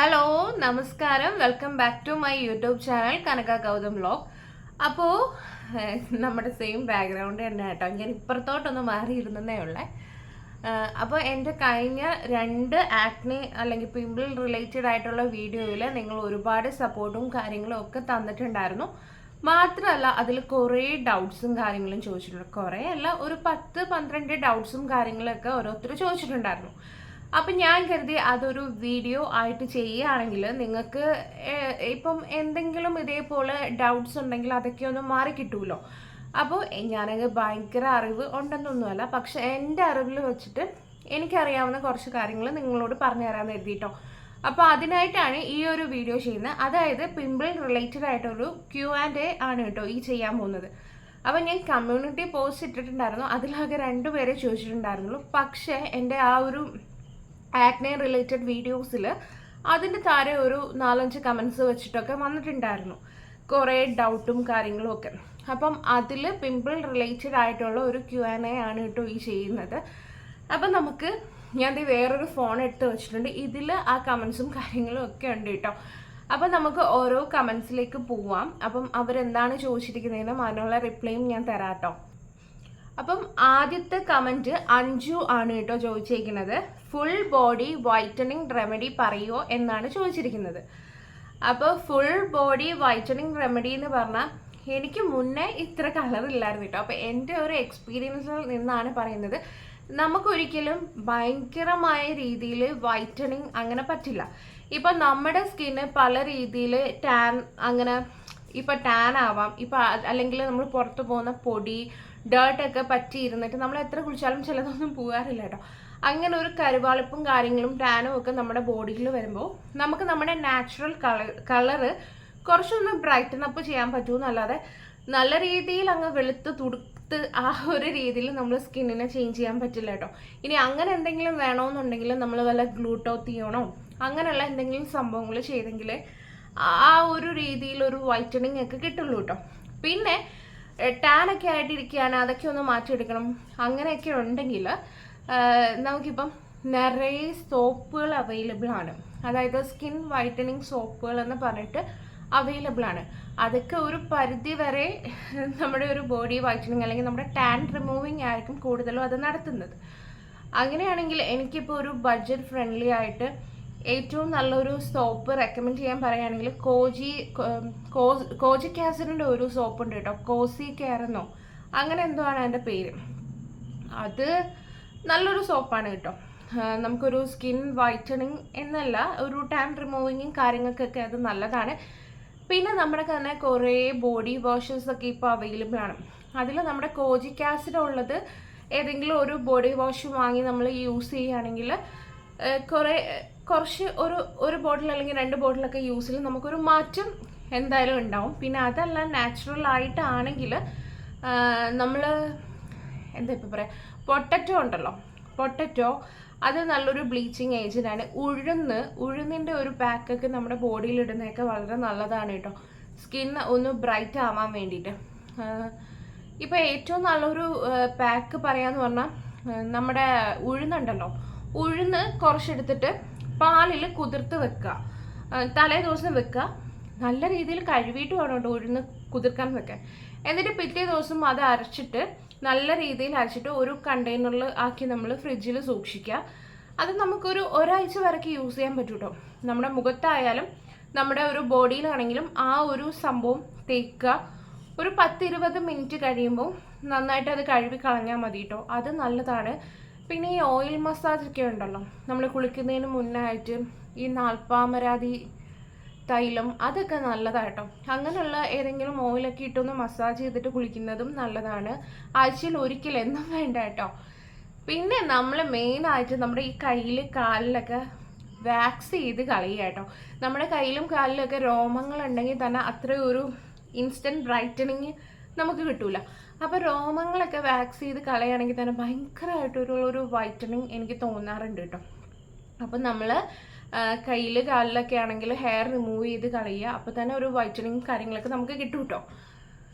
Hello നമസ്കാരം welcome back to my YouTube channel Kanaka Gautham vlog. അപ്പോൾ നമ്മുടെ സെയിം ബാക്ക്ഗ്രൗണ്ട് തന്നെ കേട്ടോ, ഞാൻ ഇപ്പുറത്തോട്ടൊന്ന് മാറിയിരുന്നേ ഉള്ളേ. അപ്പോൾ എൻ്റെ കഴിഞ്ഞ 2 ആക്നെ അല്ലെങ്കിൽ പിമ്പിൾ റിലേറ്റഡ് ആയിട്ടുള്ള വീഡിയോയിൽ നിങ്ങൾ ഒരുപാട് സപ്പോർട്ടും കാര്യങ്ങളും ഒക്കെ തന്നിട്ടുണ്ടായിരുന്നു. മാത്രമല്ല അതിൽ കുറേ ഡൗട്ട്സും കാര്യങ്ങളും ചോദിച്ചിട്ടുണ്ട്. കുറേ അല്ല, ഒരു 10-12 ഡൗട്ട്സും കാര്യങ്ങളൊക്കെ ഓരോരുത്തർ ചോദിച്ചിട്ടുണ്ടായിരുന്നു. അപ്പം ഞാൻ കരുതി അതൊരു വീഡിയോ ആയിട്ട് ചെയ്യുകയാണെങ്കിൽ നിങ്ങൾക്ക് ഇപ്പം എന്തെങ്കിലും ഇതേപോലെ ഡൗട്ട്സ് ഉണ്ടെങ്കിൽ അതൊക്കെ ഒന്ന് മാറി കിട്ടുമല്ലോ. അപ്പോൾ ഞാനത് ഭയങ്കര അറിവ് ഉണ്ടെന്നൊന്നുമല്ല, പക്ഷെ എൻ്റെ അറിവിൽ വെച്ചിട്ട് എനിക്കറിയാവുന്ന കുറച്ച് കാര്യങ്ങൾ നിങ്ങളോട് പറഞ്ഞു തരാമെന്ന് എഴുതിയിട്ടോ. അപ്പോൾ അതിനായിട്ടാണ് ഈ ഒരു വീഡിയോ ചെയ്യുന്നത്. അതായത് പിമ്പിൾ റിലേറ്റഡ് ആയിട്ടൊരു Q&A ആണ് കേട്ടോ ഈ ചെയ്യാൻ പോകുന്നത്. അപ്പം ഞാൻ കമ്മ്യൂണിറ്റി പോസ്റ്റ് ഇട്ടിട്ടുണ്ടായിരുന്നു, അതിലാകെ 2 പേരെ ചോദിച്ചിട്ടുണ്ടായിരുന്നുള്ളൂ. പക്ഷേ എൻ്റെ ആ ഒരു ആക്നെ റിലേറ്റഡ് വീഡിയോസിൽ അതിൻ്റെ താഴെ ഒരു 4-5 കമൻസ് വെച്ചിട്ടൊക്കെ വന്നിട്ടുണ്ടായിരുന്നു, കുറേ ഡൗട്ടും കാര്യങ്ങളും ഒക്കെ. അപ്പം അതിൽ പിമ്പിൾ റിലേറ്റഡ് ആയിട്ടുള്ള ഒരു Q&A ആണ് കേട്ടോ ഈ ചെയ്യുന്നത്. അപ്പം നമുക്ക് ഞാൻ വേറൊരു ഫോൺ എടുത്ത് വെച്ചിട്ടുണ്ട്, ഇതിൽ ആ കമൻസും കാര്യങ്ങളും ഒക്കെ ഉണ്ട് കേട്ടോ. അപ്പം നമുക്ക് ഓരോ കമൻസിലേക്ക് പോവാം. അപ്പം അവരെന്താണ് ചോദിച്ചിരിക്കുന്നതിനും അതിനുള്ള റിപ്ലൈയും ഞാൻ തരാം കേട്ടോ. അപ്പം ആദ്യത്തെ കമൻറ്റ് അഞ്ജു ആണ് കേട്ടോ ചോദിച്ചിരിക്കുന്നത്. ഫുൾ ബോഡി വൈറ്റനിങ് റെമഡി പറയുമോ എന്നാണ് ചോദിച്ചിരിക്കുന്നത്. അപ്പോൾ ഫുൾ ബോഡി വൈറ്റനിങ് റെമഡി എന്ന് പറഞ്ഞാൽ എനിക്ക് മുന്നേ ഇത്ര കളറില്ലായിരുന്നു കേട്ടോ. അപ്പോൾ എൻ്റെ ഒരു എക്സ്പീരിയൻസിൽ നിന്നാണ് പറയുന്നത്. നമുക്കൊരിക്കലും ഭയങ്കരമായ രീതിയിൽ വൈറ്റനിങ് അങ്ങനെ പറ്റില്ല. ഇപ്പം നമ്മുടെ സ്കിന്ന് പല രീതിയിൽ ടാൻ അങ്ങനെ ഇപ്പം ടാൻ ആവാം, ഇപ്പം അല്ലെങ്കിൽ നമ്മൾ പുറത്ത് പോകുന്ന പൊടി ഡേർട്ടൊക്കെ പറ്റിയിരുന്നിട്ട് നമ്മൾ എത്ര കുളിച്ചാലും ചിലതൊന്നും പോകാറില്ല കേട്ടോ. അങ്ങനെ ഒരു കരുവാളിപ്പും കാര്യങ്ങളും ടാനും ഒക്കെ നമ്മുടെ ബോഡിയിൽ വരുമ്പോൾ നമുക്ക് നമ്മുടെ നാച്ചുറൽ കളറ് കുറച്ചൊന്ന് ബ്രൈറ്റൻ അപ്പ് ചെയ്യാൻ പറ്റുമെന്നല്ലാതെ നല്ല രീതിയിൽ അങ്ങ് വെളുത്ത് തുടുത്ത് ആ ഒരു രീതിയിൽ നമ്മൾ സ്കിന്നിനെ ചേഞ്ച് ചെയ്യാൻ പറ്റില്ല കേട്ടോ. ഇനി അങ്ങനെ എന്തെങ്കിലും വേണമെന്നുണ്ടെങ്കിൽ നമ്മൾ വല്ല ഗ്ലൂട്ടോത്തിയോണോ അങ്ങനെയുള്ള എന്തെങ്കിലും സംഭവങ്ങൾ ചെയ്തെങ്കിൽ ആ ഒരു രീതിയിൽ ഒരു വൈറ്റനിങ് ഒക്കെ കിട്ടുള്ളൂ കേട്ടോ. പിന്നെ ടാനൊക്കെ ആയിട്ടിരിക്കുകയാണ്, അതൊക്കെ ഒന്ന് മാറ്റിയെടുക്കണം അങ്ങനെയൊക്കെ ഉണ്ടെങ്കിൽ നമുക്കിപ്പം നിറയെ സോപ്പുകൾ അവൈലബിൾ ആണ്. അതായത് സ്കിൻ വൈറ്റനിങ് സോപ്പുകൾ എന്ന് പറഞ്ഞിട്ട് അവൈലബിൾ ആണ്. അതൊക്കെ ഒരു പരിധി വരെ നമ്മുടെ ഒരു ബോഡി വൈറ്റനിങ് അല്ലെങ്കിൽ നമ്മുടെ ടാൻ റിമൂവിങ് ആയിരിക്കും കൂടുതലും അത് നടത്തുന്നത്. അങ്ങനെയാണെങ്കിൽ എനിക്കിപ്പോൾ ഒരു ബഡ്ജറ്റ് ഫ്രണ്ട്ലി ആയിട്ട് ഏറ്റവും നല്ലൊരു സോപ്പ് റെക്കമെൻഡ് ചെയ്യാൻ പറയുകയാണെങ്കിൽ കോജിക് ആസിഡിൻ്റെ ഒരു സോപ്പ് ഉണ്ട് കേട്ടോ, കോസി കെയർ എന്നോ അങ്ങനെ എന്തോ ആണ് അതിൻ്റെ പേര്. അത് നല്ലൊരു സോപ്പാണ് കേട്ടോ. നമുക്കൊരു സ്കിൻ വൈറ്റനിങ് എന്നല്ല, ഒരു ടാൻ റിമൂവിങ്ങും കാര്യങ്ങൾക്കൊക്കെ അത് നല്ലതാണ്. പിന്നെ നമ്മുടെ തന്നെ കുറേ ബോഡി വാഷസ് ഒക്കെ ഇപ്പോൾ അവൈലബിൾ ആണ്. അതിൽ നമ്മുടെ കോജിക് ആസിഡ് ഉള്ളത് ഏതെങ്കിലും ഒരു ബോഡി വാഷ് വാങ്ങി നമ്മൾ യൂസ് ചെയ്യുകയാണെങ്കിൽ കുറച്ച് ഒരു ബോട്ടിൽ അല്ലെങ്കിൽ 2 ബോട്ടിലൊക്കെ യൂസിൽ നമുക്കൊരു മാറ്റം എന്തായാലും ഉണ്ടാവും. പിന്നെ അതല്ല നാച്ചുറൽ ആയിട്ടാണെങ്കിൽ നമ്മൾ എന്താ ഇപ്പോൾ പറയാം, പൊട്ടറ്റോ ഉണ്ടല്ലോ, പൊട്ടറ്റോ അത് നല്ലൊരു ബ്ലീച്ചിങ് ഏജൻ്റാണ്. ഉഴുന്നിൻ്റെ ഒരു പാക്കൊക്കെ നമ്മുടെ ബോഡിയിൽ ഇടുന്നതൊക്കെ വളരെ നല്ലതാണ് കേട്ടോ, സ്കിൻ ഒന്ന് ബ്രൈറ്റ് ആവാൻ വേണ്ടിയിട്ട്. ഇപ്പോൾ ഏറ്റവും നല്ലൊരു പാക്ക് പറയാമെന്ന് പറഞ്ഞാൽ നമ്മുടെ ഉഴുന്നുണ്ടല്ലോ, ഉഴുന്ന് കുറച്ചെടുത്തിട്ട് പാലിൽ കുതിർത്ത് വെക്കുക, തലേ ദിവസം വെക്കുക, നല്ല രീതിയിൽ കഴുകിയിട്ട് വേണം കേട്ടോ ഉഴുന്ന് കുതിർക്കാൻ വെക്കാൻ. എന്നിട്ട് പിറ്റേ ദിവസം അത് അരച്ചിട്ട് നല്ല രീതിയിൽ അരച്ചിട്ട് ഒരു കണ്ടെയ്നറിൽ ആക്കി നമ്മൾ ഫ്രിഡ്ജിൽ സൂക്ഷിക്കുക. അത് നമുക്കൊരു ഒരാഴ്ച വരെയൊക്കെ യൂസ് ചെയ്യാൻ പറ്റും കേട്ടോ. നമ്മുടെ മുഖത്തായാലും നമ്മുടെ ഒരു ബോഡിയിലാണെങ്കിലും ആ ഒരു സംഭവം തേക്കുക. ഒരു 10-20 മിനിറ്റ് കഴിയുമ്പോൾ നന്നായിട്ട് അത് കഴുകി കളഞ്ഞാൽ മതി കേട്ടോ, അത് നല്ലതാണ്. പിന്നെ ഈ ഓയിൽ മസാജ് ഒക്കെ ഉണ്ടല്ലോ, നമ്മൾ കുളിക്കുന്നതിന് മുന്നായിട്ട് ഈ നാൽപ്പാമരാതി തൈലം അതൊക്കെ നല്ലതാട്ടോ. അങ്ങനെയുള്ള ഏതെങ്കിലും ഓയിലൊക്കെ ഇട്ടൊന്ന് മസാജ് ചെയ്തിട്ട് കുളിക്കുന്നതും നല്ലതാണ്. ആഴ്ചയിൽ ഒരിക്കലെന്നും വേണ്ട കേട്ടോ. പിന്നെ നമ്മൾ മെയിനായിട്ട് നമ്മുടെ ഈ കയ്യിൽ കാലിലൊക്കെ വാക്സ് ചെയ്ത് കളയുക കേട്ടോ. നമ്മുടെ കയ്യിലും കാലിലൊക്കെ രോമങ്ങളുണ്ടെങ്കിൽ തന്നെ അത്ര ഒരു ഇൻസ്റ്റൻറ്റ് ബ്രൈറ്റനിങ് നമുക്ക് കിട്ടൂല. അപ്പോൾ രോമങ്ങളൊക്കെ വാക്സ് ചെയ്ത് കളയുകയാണെങ്കിൽ തന്നെ ഭയങ്കരമായിട്ടൊരു വൈറ്റനിങ് എനിക്ക് തോന്നാറുണ്ട് കേട്ടോ. അപ്പം നമ്മൾ കയ്യിൽ കാലിലൊക്കെ ആണെങ്കിൽ ഹെയർ റിമൂവ് ചെയ്ത് കളയുക, അപ്പോൾ തന്നെ ഒരു വൈറ്റനിങ് കാര്യങ്ങളൊക്കെ നമുക്ക് കിട്ടും കേട്ടോ.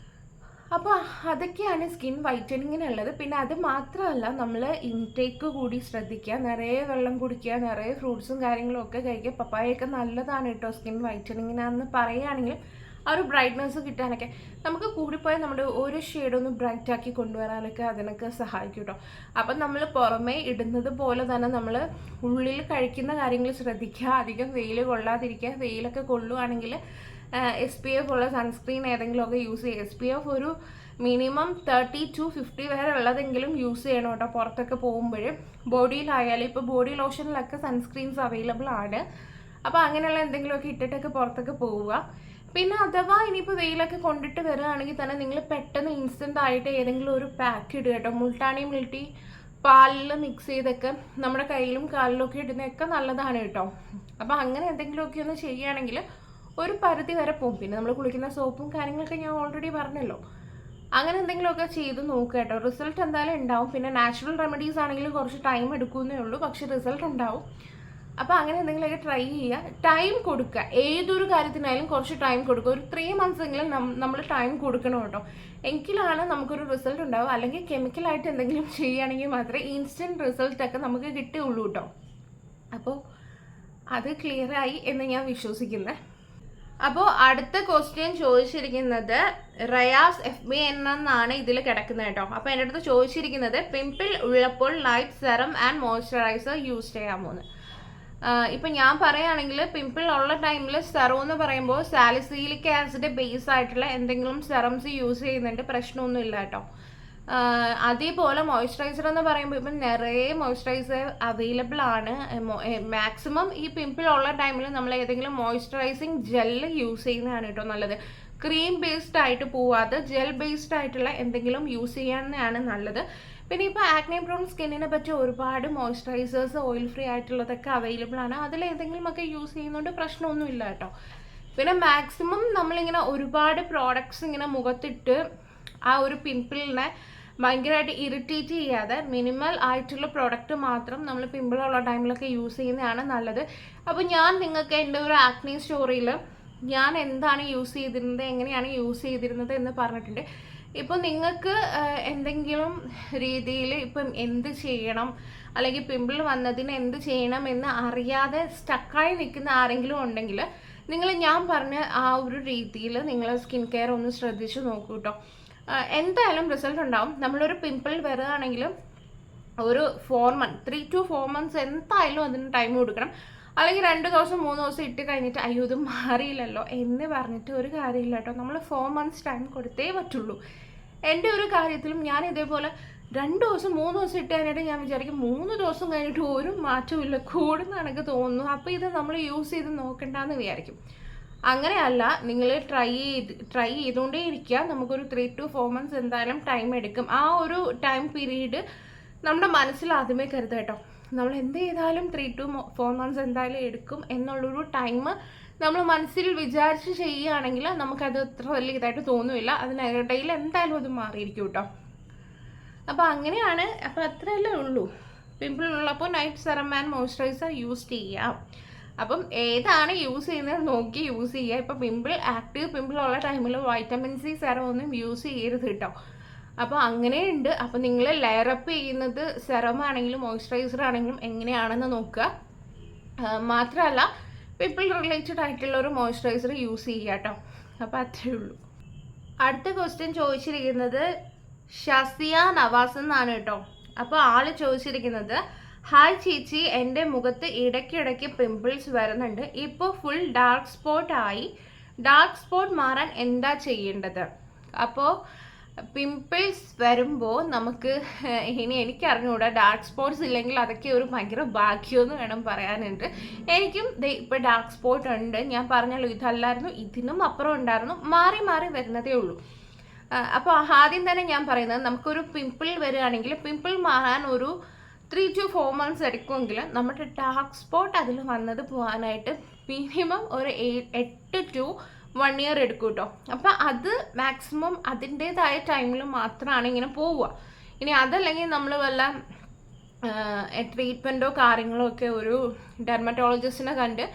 അപ്പോൾ അതൊക്കെയാണ് സ്കിൻ വൈറ്റനിങ്ങിനുള്ളത്. പിന്നെ അത് മാത്രമല്ല, നമ്മൾ ഇൻടേക്ക് കൂടി ശ്രദ്ധിക്കുക. നിറയെ വെള്ളം കുടിക്കുക, നിറയെ ഫ്രൂട്ട്സും കാര്യങ്ങളും ഒക്കെ കഴിക്കുക. പപ്പായൊക്കെ നല്ലതാണ് കേട്ടോ സ്കിൻ വൈറ്റനിങ്ങിനാന്ന് പറയുകയാണെങ്കിൽ ആ ഒരു ബ്രൈറ്റ്നെസ് കിട്ടാനൊക്കെ. നമുക്ക് കൂടിപ്പോയാൽ നമ്മുടെ ഒരു ഷെയ്ഡൊന്ന് ബ്രൈറ്റ് ആക്കി കൊണ്ടുവരാനൊക്കെ അതിനൊക്കെ സഹായിക്കും കേട്ടോ. അപ്പം നമ്മൾ പുറമേ ഇടുന്നത് പോലെ തന്നെ നമ്മൾ ഉള്ളിൽ കഴിക്കുന്ന കാര്യങ്ങൾ ശ്രദ്ധിക്കുക. അധികം വെയിൽ കൊള്ളാതിരിക്കുക. വെയിലൊക്കെ കൊള്ളുവാണെങ്കിൽ SPF ഉള്ള സൺസ്ക്രീൻ ഏതെങ്കിലുമൊക്കെ യൂസ് ചെയ്യുക. SPF ഒരു മിനിമം 30 to 50 വരെ ഉള്ളതെങ്കിലും യൂസ് ചെയ്യണം കേട്ടോ പുറത്തൊക്കെ പോകുമ്പോൾ. ബോഡിയിലായാലും ഇപ്പോൾ ബോഡി ലോഷനിലൊക്കെ സൺസ്ക്രീൻസ് അവൈലബിൾ ആണ്. അപ്പോൾ അങ്ങനെയുള്ള എന്തെങ്കിലുമൊക്കെ ഇട്ടിട്ടൊക്കെ പുറത്തൊക്കെ പോവുക. പിന്നെ അഥവാ ഇനിയിപ്പോൾ വെയിലൊക്കെ കൊണ്ടിട്ട് വരികയാണെങ്കിൽ തന്നെ നിങ്ങൾ പെട്ടെന്ന് ഇൻസ്റ്റൻ്റ് ആയിട്ട് ഏതെങ്കിലും ഒരു പാക്ക് ഇടുക കേട്ടോ. മുൾട്ടാണി മിൽട്ടി പാലിൽ മിക്സ് ചെയ്തൊക്കെ നമ്മുടെ കയ്യിലും കാലിലും ഒക്കെ ഇടുന്നതൊക്കെ നല്ലതാണ് കേട്ടോ. അപ്പോൾ അങ്ങനെ എന്തെങ്കിലുമൊക്കെ ഒന്ന് ചെയ്യുകയാണെങ്കിൽ ഒരു പരിധി വരെ പോകും. പിന്നെ നമ്മൾ കുളിക്കുന്ന സോപ്പും കാര്യങ്ങളൊക്കെ ഞാൻ ഓൾറെഡി പറഞ്ഞല്ലോ. അങ്ങനെ എന്തെങ്കിലുമൊക്കെ ചെയ്ത് നോക്കുക കേട്ടോ. റിസൾട്ട് എന്തായാലും ഉണ്ടാവും. പിന്നെ നാച്ചുറൽ റെമഡീസ് ആണെങ്കിലും കുറച്ച് ടൈം എടുക്കുന്നേ ഉള്ളൂ, പക്ഷെ റിസൾട്ട് ഉണ്ടാവും. അപ്പോൾ അങ്ങനെ എന്തെങ്കിലുമൊക്കെ ട്രൈ ചെയ്യുക. ടൈം കൊടുക്കുക. ഏതൊരു കാര്യത്തിനായാലും കുറച്ച് ടൈം കൊടുക്കുക. ഒരു 3 months എങ്കിലും നമ്മൾ ടൈം കൊടുക്കണം കേട്ടോ. എങ്കിലാണ് നമുക്കൊരു റിസൾട്ട് ഉണ്ടാവും. അല്ലെങ്കിൽ കെമിക്കലായിട്ട് എന്തെങ്കിലും ചെയ്യുകയാണെങ്കിൽ മാത്രമേ ഇൻസ്റ്റൻറ്റ് റിസൾട്ടൊക്കെ നമുക്ക് കിട്ടുകയുള്ളൂ കേട്ടോ. അപ്പോൾ അത് ക്ലിയറായി എന്ന് ഞാൻ വിശ്വസിക്കുന്നത്. അപ്പോൾ അടുത്ത ക്വസ്റ്റ്യൻ ചോദിച്ചിരിക്കുന്നത് റയാസ് FB എന്നാണ് ഇതിൽ കിടക്കുന്നത് കേട്ടോ. അപ്പോൾ എൻ്റെ അടുത്ത് ചോദിച്ചിരിക്കുന്നത് പിമ്പിൾ ഉള്ളപ്പോൾ light serum and moisturiser use ചെയ്യാമോന്ന്. ഇപ്പം ഞാൻ പറയുകയാണെങ്കിൽ പിമ്പിൾ ഉള്ള ടൈമിൽ സെറം എന്ന് പറയുമ്പോൾ സാലിസിലിക് ആസിഡ് ബേസ് ആയിട്ടുള്ള എന്തെങ്കിലും സെറംസ് യൂസ് ചെയ്യുന്നുണ്ട്, പ്രശ്നമൊന്നുമില്ല കേട്ടോ. അതേപോലെ മോയ്സ്ചറൈസർ എന്ന് പറയുമ്പോൾ ഇപ്പം നിറയെ മോയ്സ്ചറൈസർ അവൈലബിൾ ആണ്. മാക്സിമം ഈ പിമ്പിൾ ഉള്ള ടൈമിൽ നമ്മൾ ഏതെങ്കിലും മോയ്സ്ചറൈസിങ് ജെല്ല് യൂസ് ചെയ്യുന്നതാണ് കേട്ടോ നല്ലത്. ക്രീം ബേസ്ഡ് ആയിട്ട് പോവാതെ ജെൽ ബേസ്ഡ് ആയിട്ടുള്ള എന്തെങ്കിലും യൂസ് ചെയ്യാനാണ് നല്ലത്. പിന്നെ ഇപ്പോൾ ആക്നെ പ്രോൺ സ്കിന്നിനെ പറ്റി ഒരുപാട് മോയ്സ്ചറൈസേഴ്സ് ഓയിൽ ഫ്രീ ആയിട്ടുള്ളതൊക്കെ അവൈലബിൾ ആണ്. അതിലേതെങ്കിലുമൊക്കെ യൂസ് ചെയ്യുന്നതുകൊണ്ട് പ്രശ്നമൊന്നുമില്ല കേട്ടോ. പിന്നെ മാക്സിമം നമ്മളിങ്ങനെ ഒരുപാട് പ്രോഡക്ട്സ് ഇങ്ങനെ മുഖത്തിട്ട് ആ ഒരു പിമ്പിളിനെ ഭയങ്കരമായിട്ട് ഇറിറ്റേറ്റ് ചെയ്യാതെ മിനിമൽ ആയിട്ടുള്ള പ്രോഡക്റ്റ് മാത്രം നമ്മൾ പിമ്പിളുള്ള ടൈമിലൊക്കെ യൂസ് ചെയ്യുന്നതാണ് നല്ലത്. അപ്പോൾ ഞാൻ നിങ്ങൾക്ക് എൻ്റെ ഒരു ആക്നെ സ്റ്റോറിയിൽ ഞാൻ എന്താണ് യൂസ് ചെയ്തിരുന്നത്, എങ്ങനെയാണ് യൂസ് ചെയ്തിരുന്നത് എന്ന് പറഞ്ഞിട്ടുണ്ട്. ഇപ്പോൾ നിങ്ങൾക്ക് എന്തെങ്കിലും രീതിയിൽ ഇപ്പം എന്ത് ചെയ്യണം അല്ലെങ്കിൽ പിമ്പിൾ വന്നതിന് എന്ത് ചെയ്യണം എന്ന് അറിയാതെ സ്റ്റക്കായി നിൽക്കുന്ന ആരെങ്കിലും ഉണ്ടെങ്കിൽ നിങ്ങൾ ഞാൻ പറഞ്ഞ ആ ഒരു രീതിയിൽ നിങ്ങൾ സ്കിൻ കെയർ ഒന്ന് ശ്രദ്ധിച്ച് നോക്കൂ കേട്ടോ. എന്തായാലും റിസൾട്ട് ഉണ്ടാവും. നമ്മളൊരു പിമ്പിൾ വരികയാണെങ്കിലും ഒരു 3 to 4 months എന്തായാലും അതിന് ടൈം കൊടുക്കണം. അല്ലെങ്കിൽ 2 ദിവസം 3 ദിവസം ഇട്ട് കഴിഞ്ഞിട്ട് അയ്യോ ഇത് മാറിയില്ലല്ലോ എന്ന് പറഞ്ഞിട്ട് ഒരു കാര്യമില്ല കേട്ടോ. നമ്മൾ 4 months ടൈം കൊടുത്തേ പറ്റുള്ളൂ. എൻ്റെ ഒരു കാര്യത്തിലും ഞാൻ ഇതേപോലെ 2 ദിവസം 3 ദിവസം ഇട്ട് കഴിഞ്ഞിട്ട് ഞാൻ വിചാരിക്കും 3 ദിവസം കഴിഞ്ഞിട്ട് ഒരു മാറ്റമില്ല, കൂടുന്ന എനിക്ക് തോന്നുന്നു. അപ്പോൾ ഇത് നമ്മൾ യൂസ് ചെയ്ത് നോക്കണ്ടെന്ന് വിചാരിക്കും. അങ്ങനെയല്ല, നിങ്ങൾ ട്രൈ ചെയ്തുകൊണ്ടേ ഇരിക്കുക. നമുക്കൊരു 3 to 4 months എന്തായാലും ടൈം എടുക്കും. ആ ഒരു ടൈം പീരീഡ് നമ്മുടെ മനസ്സിൽ ആദ്യമേ കരുതുക കേട്ടോ. നമ്മൾ എന്ത് ചെയ്താലും 3 to 4 months എന്തായാലും എടുക്കും എന്നുള്ളൊരു ടൈം നമ്മൾ മനസ്സിൽ വിചാരിച്ച് ചെയ്യുകയാണെങ്കിൽ നമുക്കത് അത്ര വലിയ ഇതായിട്ട് തോന്നുമില്ല. അതിനിടയിൽ എന്തായാലും അത് മാറിയിരിക്കും കേട്ടോ. അപ്പോൾ അങ്ങനെയാണ്. അപ്പോൾ അത്രയല്ലേ ഉള്ളൂ. പിമ്പിൾ ഉള്ളപ്പോൾ night serum and moisturiser use ചെയ്യാം. അപ്പം ഏതാണ് യൂസ് ചെയ്യുന്നത് നോക്കി യൂസ് ചെയ്യുക. ഇപ്പോൾ ആക്റ്റീവ് പിമ്പിൾ ഉള്ള ടൈമിൽ വൈറ്റമിൻ സി സെറം ഒന്നും യൂസ് ചെയ്യരുത് കേട്ടോ. അപ്പോൾ അങ്ങനെയുണ്ട്. അപ്പോൾ നിങ്ങൾ ലെയറപ്പ് ചെയ്യുന്നത് സെറം ആണെങ്കിലും മോയ്സ്ചറൈസർ ആണെങ്കിലും എങ്ങനെയാണെന്ന് നോക്കുക. മാത്രമല്ല പിമ്പിൾ റിലേറ്റഡ് ആയിട്ടുള്ള ഒരു മോയ്സ്ചറൈസർ യൂസ് ചെയ്യുക കേട്ടോ. അപ്പോൾ അത്രയേ ഉള്ളൂ. അടുത്ത ക്വസ്റ്റ്യൻ ചോദിച്ചിരിക്കുന്നത് ഷസിയ നവാസ് എന്നാണ് കേട്ടോ. അപ്പോൾ ആള് ചോദിച്ചിരിക്കുന്നത് ഹായ് ചേച്ചി, എൻ്റെ മുഖത്ത് ഇടയ്ക്കിടയ്ക്ക് പിമ്പിൾസ് വരുന്നുണ്ട്. ഇപ്പോൾ ഫുൾ ഡാർക്ക് സ്പോട്ട് ആയി. ഡാർക്ക് സ്പോട്ട് മാറാൻ എന്താ ചെയ്യേണ്ടത്? അപ്പോൾ പിമ്പിൾസ് വരുമ്പോൾ നമുക്ക് എനിക്കറിഞ്ഞൂടാ. ഡാർക്ക് സ്പോട്ട്സ് ഇല്ലെങ്കിൽ അതൊക്കെ ഒരു ഭയങ്കര ഭാഗ്യമെന്ന് വേണം പറയാനുണ്ട്. എനിക്കും ഇപ്പോൾ ഡാർക്ക് സ്പോട്ട് ഉണ്ട്. ഞാൻ പറഞ്ഞല്ലോ ഇതല്ലായിരുന്നു, ഇതിനും അപ്പുറം ഉണ്ടായിരുന്നു. മാറി മാറി വരുന്നതേ ഉള്ളൂ. അപ്പോൾ ആദ്യം തന്നെ ഞാൻ പറയുന്നത് നമുക്കൊരു പിമ്പിൾ വരികയാണെങ്കിൽ പിമ്പിൾ മാറാൻ ഒരു 3 to 4 months എടുക്കുമെങ്കിൽ നമ്മുടെ ഡാർക്ക് സ്പോട്ട് അതിൽ വന്നത് പോകാനായിട്ട് മിനിമം ഒരു 8 to 1 year എടുക്കും കേട്ടോ. അപ്പം അത് മാക്സിമം അതിൻ്റേതായ ടൈമിൽ മാത്രമാണ് ഇങ്ങനെ പോവുക. ഇനി അതല്ലെങ്കിൽ നമ്മൾ വല്ല ട്രീറ്റ്മെൻറ്റോ കാര്യങ്ങളോ ഒക്കെ ഒരു ഡെർമറ്റോളജിസ്റ്റിനെ കണ്ട്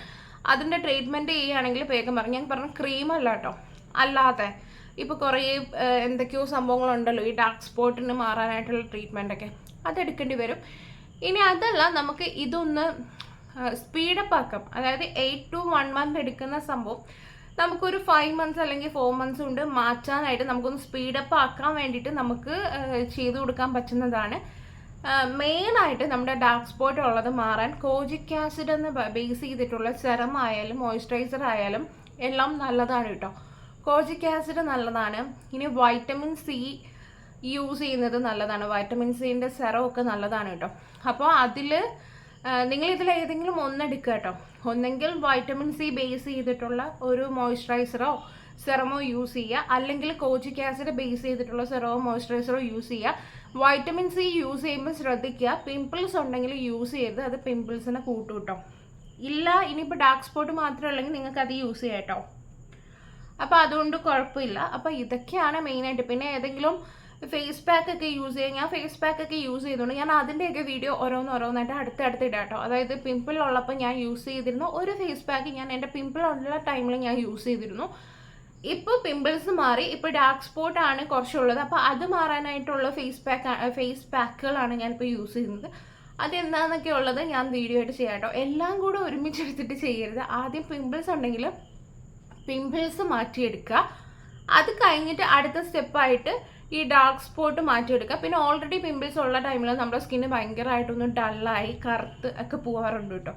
അതിൻ്റെ ട്രീറ്റ്മെൻറ്റ് ചെയ്യുകയാണെങ്കിൽ വേഗം പറഞ്ഞു. ഞാൻ പറഞ്ഞ ക്രീമല്ല കേട്ടോ, അല്ലാതെ ഇപ്പോൾ കുറേ എന്തൊക്കെയോ സംഭവങ്ങളുണ്ടല്ലോ ഈ ഡാർക്ക് സ്പോട്ടിന് മാറാനായിട്ടുള്ള ട്രീറ്റ്മെൻറ്റൊക്കെ, അതെടുക്കേണ്ടി വരും. ഇനി അതല്ല, നമുക്ക് ഇതൊന്ന് സ്പീഡപ്പ് ആക്കാം. അതായത് 8 to 1 month എടുക്കുന്ന സംഭവം നമുക്കൊരു 5 months അല്ലെങ്കിൽ 4 months കൊണ്ട് മാറ്റാനായിട്ട് നമുക്കൊന്ന് സ്പീഡപ്പ് ആക്കാൻ വേണ്ടിയിട്ട് നമുക്ക് ചെയ്തു കൊടുക്കാൻ പറ്റുന്നതാണ്. മെയിനായിട്ട് നമ്മുടെ ഡാർക്ക് സ്പോട്ട് ഉള്ളത് മാറാൻ കോജിക് ആസിഡ് എന്ന് ബേസ് ചെയ്തിട്ടുള്ള സെറം ആയാലും മോയ്സ്ചറൈസർ ആയാലും എല്ലാം നല്ലതാണ് കേട്ടോ. കോജിക് ആസിഡ് നല്ലതാണ്. ഇനി വൈറ്റമിൻ സി യൂസ് ചെയ്യുന്നത് നല്ലതാണ്. വൈറ്റമിൻ സിൻ്റെ സെറം ഒക്കെ നല്ലതാണ് കേട്ടോ. അപ്പോൾ നിങ്ങളിതിൽ ഏതെങ്കിലും ഒന്നെടുക്കുക കേട്ടോ. ഒന്നെങ്കിൽ വൈറ്റമിൻ സി ബേസ് ചെയ്തിട്ടുള്ള ഒരു മോയ്സ്ചറൈസറോ സെറമോ യൂസ് ചെയ്യുക, അല്ലെങ്കിൽ കോജിക് ആസിഡ് ബേസ് ചെയ്തിട്ടുള്ള സെറമോ മോയ്സ്ചറൈസറോ യൂസ് ചെയ്യുക. വൈറ്റമിൻ സി യൂസ് ചെയ്യുമ്പോൾ ശ്രദ്ധിക്കുക, പിമ്പിൾസ് ഉണ്ടെങ്കിൽ യൂസ് ചെയ്ത് അത് പിമ്പിൾസിനെ കൂട്ടും കേട്ടോ. ഇല്ല ഇനിയിപ്പോൾ ഡാർക്ക് സ്പോട്ട് മാത്രമേ ഉള്ളെങ്കിൽ നിങ്ങൾക്ക് അത് യൂസ് ചെയ്യാം കേട്ടോ. അപ്പോൾ അതുകൊണ്ട് കുഴപ്പമില്ല. അപ്പോൾ ഇതൊക്കെയാണ് മെയിനായിട്ട്. പിന്നെ ഏതെങ്കിലും ഫേസ് പാക്ക് ഒക്കെ യൂസ് ചെയ്യുക. ഞാൻ ഫേസ് പാക്ക് ഒക്കെ യൂസ് ചെയ്തുകൊണ്ട് ഞാൻ അതിൻ്റെയൊക്കെ വീഡിയോ ഓരോന്നായിട്ട് അടുത്തടുത്ത് ഇടാം കേട്ടോ. അതായത് പിമ്പിൾ ഉള്ളപ്പോൾ ഞാൻ യൂസ് ചെയ്തിരുന്നു ഒരു ഫേസ് പാക്ക്, ഞാൻ എൻ്റെ പിമ്പിൾ ഉള്ള ടൈമിൽ ഞാൻ യൂസ് ചെയ്തിരുന്നു. ഇപ്പോൾ പിമ്പിൾസ് മാറി, ഇപ്പോൾ ഡാർക്ക് സ്പോട്ടാണ് കുറച്ചുള്ളത്. അപ്പോൾ അത് മാറാനായിട്ടുള്ള ഫേസ് പാക്കുകളാണ് ഞാനിപ്പോൾ യൂസ് ചെയ്യുന്നത്. അതെന്താണെന്നൊക്കെ ഉള്ളത് ഞാൻ വീഡിയോ ആയിട്ട് ചെയ്യാം കേട്ടോ. എല്ലാം കൂടെ ഒരുമിച്ചെടുത്തിട്ട് ചെയ്യരുത്. ആദ്യം പിമ്പിൾസ് ഉണ്ടെങ്കിൽ പിമ്പിൾസ് മാറ്റിയെടുക്കുക. അത് കഴിഞ്ഞിട്ട് അടുത്ത സ്റ്റെപ്പായിട്ട് ഈ ഡാർക്ക് സ്പോട്ട് മാറ്റിയെടുക്കുക. പിന്നെ ഓൾറെഡി പിമ്പിൾസ് ഉള്ള ടൈമിൽ നമ്മുടെ സ്കിന്ന് ഭയങ്കരമായിട്ടൊന്ന് ഡള്ളായി കറുത്ത് ഒക്കെ പോകാറുണ്ട് കേട്ടോ.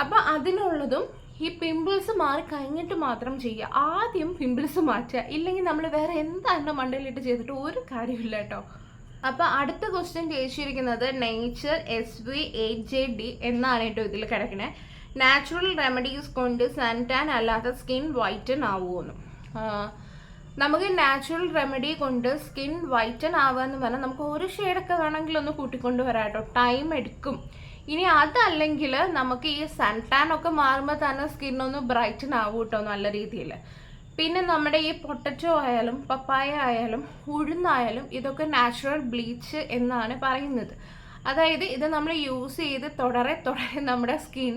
അപ്പോൾ അതിനുള്ളതും ഈ പിമ്പിൾസ് മാറി കഴിഞ്ഞിട്ട് മാത്രം ചെയ്യുക. ആദ്യം പിമ്പിൾസ് മാറ്റുക, ഇല്ലെങ്കിൽ നമ്മൾ വേറെ എന്താണോ മണ്ടയിലിട്ട് ചെയ്തിട്ട് ഒരു കാര്യമില്ല കേട്ടോ. അപ്പോൾ അടുത്ത ക്വസ്റ്റ്യൻ ചോദിച്ചിരിക്കുന്നത് നേച്ചർ SV8JD എന്നാണ് കേട്ടോ ഇതിൽ കിടക്കുന്നത്. നാച്ചുറൽ റെമഡീസ് കൊണ്ട് സൺടാൻ അല്ലാത്ത സ്കിൻ വൈറ്റൻ ആവുമെന്ന്. നമുക്ക് നാച്ചുറൽ റെമഡി കൊണ്ട് സ്കിൻ വൈറ്റൻ ആവുക എന്ന് പറഞ്ഞാൽ നമുക്ക് ഒരു ഷെയ്ഡൊക്കെ വേണമെങ്കിൽ ഒന്ന് കൂട്ടിക്കൊണ്ട് വരാം കേട്ടോ. ടൈം എടുക്കും. ഇനി അതല്ലെങ്കിൽ നമുക്ക് ഈ സൺടാൻ ഒക്കെ മാറുമ്പോൾ തന്നെ സ്കിന്നൊന്ന് ബ്രൈറ്റൻ ആവും കേട്ടോ നല്ല രീതിയിൽ. പിന്നെ നമ്മുടെ ഈ പൊട്ടറ്റോ ആയാലും പപ്പായ ആയാലും ഉഴുന്നായാലും ഇതൊക്കെ നാച്ചുറൽ ബ്ലീച്ച് എന്നാണ് പറയുന്നത്. അതായത് ഇത് നമ്മൾ യൂസ് ചെയ്ത് തുടരെ നമ്മുടെ സ്കിൻ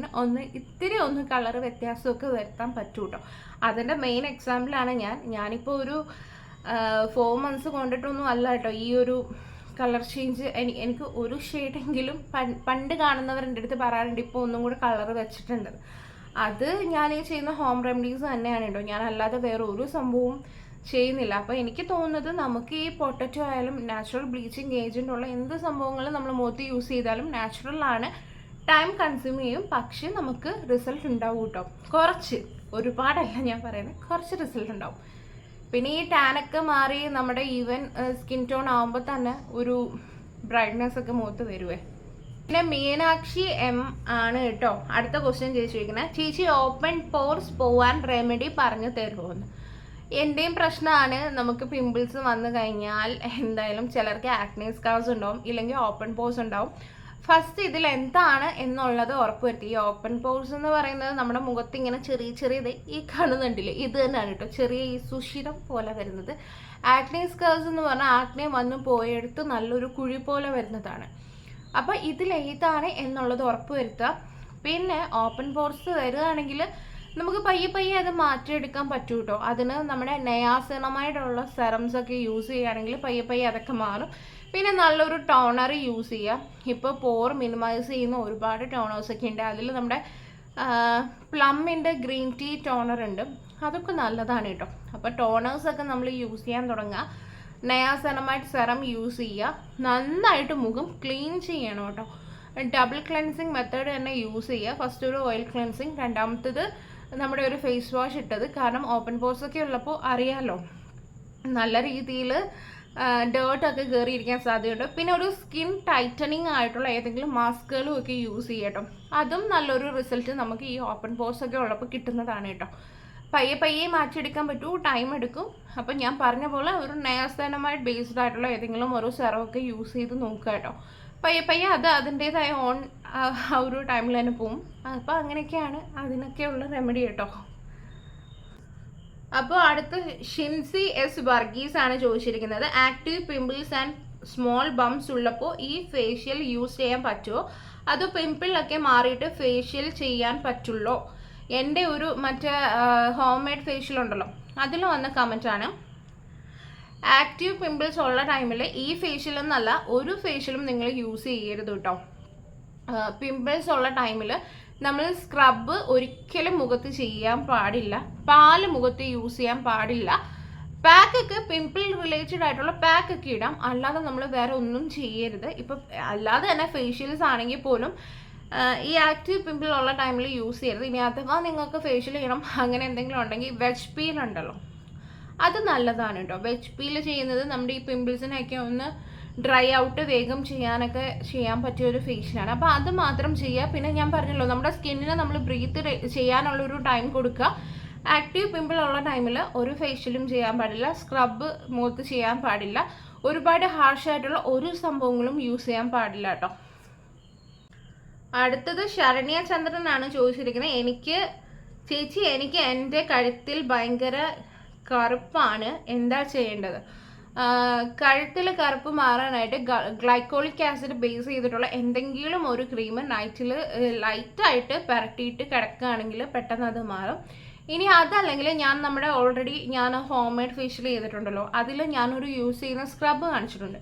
ഇത്തിരി ഒന്ന് കളർ വ്യത്യാസമൊക്കെ വരുത്താൻ പറ്റും കേട്ടോ. അതിൻ്റെ മെയിൻ എക്സാമ്പിളാണ് ഞാനിപ്പോൾ ഒരു 4 months കൊണ്ടിട്ടൊന്നും അല്ല കേട്ടോ ഈ ഒരു കളർ ചേഞ്ച്. എനിക്ക് ഒരു ഷെയ്ഡെങ്കിലും പണ്ട് കാണുന്നവരുടെ അടുത്ത് പറയാറുണ്ട് ഇപ്പോൾ ഒന്നും കൂടെ കളർ വെച്ചിട്ടുണ്ട്. അത് ഞാൻ ഈ ചെയ്യുന്ന ഹോം റെമഡീസ് തന്നെയാണ് കേട്ടോ. ഞാൻ അല്ലാതെ വേറെ ഒരു സംഭവവും ചെയ്യുന്നില്ല. അപ്പോൾ എനിക്ക് തോന്നുന്നത് നമുക്ക് ഈ പൊട്ടറ്റോ ആയാലും നാച്ചുറൽ ബ്ലീച്ചിങ് ഏജൻ്റ് ഉള്ള എന്ത് സംഭവങ്ങളും നമ്മൾ മുഖത്ത് യൂസ് ചെയ്താലും നാച്ചുറലാണ്. ടൈം കൺസ്യൂം ചെയ്യും, പക്ഷേ നമുക്ക് റിസൾട്ട് ഉണ്ടാവും കേട്ടോ. കുറച്ച്, ഒരുപാടല്ല ഞാൻ പറയുന്നത്, കുറച്ച് റിസൾട്ട് ഉണ്ടാവും. പിന്നെ ഈ ടാനൊക്കെ മാറി നമ്മുടെ ഈവൻ സ്കിൻ ടോൺ ആകുമ്പോൾ തന്നെ ഒരു ബ്രൈറ്റ്നെസ് ഒക്കെ മുഖത്ത് വരുവേ. പിന്നെ മീനാക്ഷി M ആണ് കേട്ടോ അടുത്ത ക്വസ്റ്റ്യൻ ചോദിച്ചിരിക്കുന്നത്. ചേച്ചി ഓപ്പൺ പോർസ് പോവാൻ റെമഡി പറഞ്ഞു തരുമോന്ന്. എൻ്റെയും പ്രശ്നമാണ്. നമുക്ക് പിമ്പിൾസ് വന്നു കഴിഞ്ഞാൽ എന്തായാലും ചിലർക്ക് ആക്നെ സ്കാർസ് ഉണ്ടാവും, ഇല്ലെങ്കിൽ ഓപ്പൺ പോർസ് ഉണ്ടാവും. ഫസ്റ്റ് ഇതിൽ എന്താണ് എന്നുള്ളത് ഉറപ്പുവരുത്തി. ഈ ഓപ്പൺ പോർസ് എന്ന് പറയുന്നത് നമ്മുടെ മുഖത്ത് ഇങ്ങനെ ചെറിയ ഈ കാണുന്നുണ്ടല്ലേ, ഇത് തന്നെയാണ് കേട്ടോ ചെറിയ ഈ സുഷിരം പോലെ വരുന്നത്. ആക്നെ സ്കാർസ് എന്ന് പറഞ്ഞാൽ ആക്നെ വന്നു പോയെടുത്ത് നല്ലൊരു കുഴി പോലെ വരുന്നതാണ്. അപ്പോൾ ഇതിലേതാണ് എന്നുള്ളത് ഉറപ്പുവരുത്തുക. പിന്നെ ഓപ്പൺ പോർസ് വരികയാണെങ്കിൽ നമുക്ക് പയ്യെ അത് മാറ്റിയെടുക്കാൻ പറ്റും കേട്ടോ. അതിന് നമ്മുടെ നയാസിനമായിട്ടുള്ള സെറംസ് ഒക്കെ യൂസ് ചെയ്യുകയാണെങ്കിൽ പയ്യെ അതൊക്കെ മാറും. പിന്നെ നല്ലൊരു ടോണർ യൂസ് ചെയ്യുക. ഇപ്പോൾ പോർ മിനിമൈസ് ചെയ്യുന്ന ഒരുപാട് ടോണേഴ്സൊക്കെ ഉണ്ട്. അതിൽ നമ്മുടെ പ്ലമ്മിൻ്റെ ഗ്രീൻ ടീ ടോണർ ഉണ്ട്, അതൊക്കെ നല്ലതാണ് കേട്ടോ. അപ്പോൾ ടോണേഴ്സൊക്കെ നമ്മൾ യൂസ് ചെയ്യാൻ തുടങ്ങുക. നയാസിനമൈഡ് സെറം യൂസ് ചെയ്യുക. നന്നായിട്ട് മുഖം ക്ലീൻ ചെയ്യണം കേട്ടോ. ഡബിൾ ക്ലെൻസിങ് മെത്തേഡ് തന്നെ യൂസ് ചെയ്യുക. ഫസ്റ്റ് ഒരു ഓയിൽ ക്ലെൻസിങ്, രണ്ടാമത്തേത് നമ്മുടെ ഒരു ഫേസ് വാഷ് ഇട്ടത്. കാരണം ഓപ്പൺ പോർസ് ഒക്കെ ഉള്ളപ്പോൾ അറിയാമല്ലോ നല്ല രീതിയിൽ ഡേർട്ടൊക്കെ കയറിയിരിക്കാൻ സാധ്യതയുണ്ട്. പിന്നെ ഒരു സ്കിൻ ടൈറ്റനിങ് ആയിട്ടുള്ള ഏതെങ്കിലും മാസ്കുകളും ഒക്കെ യൂസ് ചെയ്യട്ടോ. അതും നല്ലൊരു റിസൾട്ട് നമുക്ക് ഈ ഓപ്പൺ പോർസ് ഒക്കെ ഉള്ളപ്പോൾ കിട്ടുന്നതാണ് കേട്ടോ. പയ്യെ മാറ്റിയെടുക്കാൻ പറ്റൂ, ടൈം എടുക്കും. അപ്പം ഞാൻ പറഞ്ഞ പോലെ ഒരു നയാസിനമൈഡ് ബേസ്ഡ് ആയിട്ടുള്ള ഏതെങ്കിലും ഒരു സെറമൊക്കെ യൂസ് ചെയ്ത് നോക്കുക കേട്ടോ. പയ്യെ അത് അതിൻ്റേതായ ആ ഒരു ടൈമിൽ തന്നെ പോവും. അപ്പോൾ അങ്ങനെയൊക്കെയാണ് അതിനൊക്കെയുള്ള റെമഡി കേട്ടോ. അപ്പോൾ അടുത്ത ഷിൻസി S വർഗീസ് ആണ് ചോദിച്ചിരിക്കുന്നത്. Active pimples and small bumps ഉള്ളപ്പോൾ ഈ ഫേഷ്യൽ യൂസ് ചെയ്യാൻ പറ്റുമോ, അതോ പിമ്പിളൊക്കെ മാറിയിട്ട് ഫേഷ്യൽ ചെയ്യാൻ പറ്റുള്ളൂ? എൻ്റെ ഒരു മറ്റേ ഹോം മെയ്ഡ് ഫേഷ്യൽ ഉണ്ടല്ലോ അതിൽ വന്ന കമൻറ്റാണ്. ആക്റ്റീവ് പിമ്പിൾസ് ഉള്ള ടൈമിൽ ഈ ഫേഷ്യൽ എന്നല്ല ഒരു ഫേഷ്യലും നിങ്ങൾ യൂസ് ചെയ്യരുത് കേട്ടോ. പിമ്പിൾസ് ഉള്ള ടൈമിൽ നമ്മൾ സ്ക്രബ് ഒരിക്കലും മുഖത്ത് ചെയ്യാൻ പാടില്ല. പാല് മുഖത്ത് യൂസ് ചെയ്യാൻ പാടില്ല. പാക്കൊക്കെ പിമ്പിൾ റിലേറ്റഡ് ആയിട്ടുള്ള പാക്കൊക്കെ ഇടാം, അല്ലാതെ നമ്മൾ വേറെ ഒന്നും ചെയ്യരുത്. ഇപ്പം അല്ലാതെ തന്നെ ഫേഷ്യൽസ് ആണെങ്കിൽ പോലും ഈ ആക്റ്റീവ് പിമ്പിൾ ഉള്ള ടൈമിൽ യൂസ് ചെയ്യരുത്. ഇനി അഥവാ നിങ്ങൾക്ക് ഫേഷ്യൽ ചെയ്യണം അങ്ങനെ എന്തെങ്കിലും ഉണ്ടെങ്കിൽ വെജ് പീൽ ഉണ്ടല്ലോ, അത് നല്ലതാണ് കേട്ടോ. വെജ് പീൽ ചെയ്യുന്നത് നമ്മുടെ ഈ പിമ്പിൾസിനെയൊക്കെ ഒന്ന് ഡ്രൈ ഔട്ട് വേഗം ചെയ്യാൻ പറ്റിയ ഒരു ഫേഷ്യലാണ്. അപ്പോൾ അത് മാത്രം ചെയ്യുക. പിന്നെ ഞാൻ പറഞ്ഞല്ലോ, നമ്മുടെ സ്കിന്നിന് നമ്മൾ ബ്രീത്ത് ചെയ്യാനുള്ളൊരു ടൈം കൊടുക്കുക. ആക്റ്റീവ് പിമ്പിൾ ഉള്ള ടൈമിൽ ഒരു ഫേഷ്യലും ചെയ്യാൻ പാടില്ല, സ്ക്രബ് മുഖത്ത് ചെയ്യാൻ പാടില്ല, ഒരുപാട് ഹാർഷായിട്ടുള്ള ഒരു സംഭവങ്ങളും യൂസ് ചെയ്യാൻ പാടില്ല കേട്ടോ. അടുത്തത് ശരണ്യ ചന്ദ്രനാണ് ചോദിച്ചിരിക്കുന്നത്. ചേച്ചി എനിക്ക് എൻ്റെ കഴുത്തിൽ ഭയങ്കര കറുപ്പാണ്, എന്താ ചെയ്യേണ്ടത്? കഴുത്തിൽ കറുപ്പ് മാറാനായിട്ട് ഗ്ലൈക്കോളിക് ആസിഡ് ബേസ് ചെയ്തിട്ടുള്ള എന്തെങ്കിലും ഒരു ക്രീം നൈറ്റിൽ ലൈറ്റായിട്ട് പുരട്ടിയിട്ട് കിടക്കുകയാണെങ്കിൽ പെട്ടെന്ന് അത് മാറും. ഇനി അതല്ലെങ്കിൽ ഞാൻ ഹോം മെയ്ഡ് ഫേഷ്യൽ ചെയ്തിട്ടുണ്ടല്ലോ, അതിൽ ഞാനൊരു യൂസ് ചെയ്യുന്ന സ്ക്രബ് കാണിച്ചിട്ടുണ്ട്.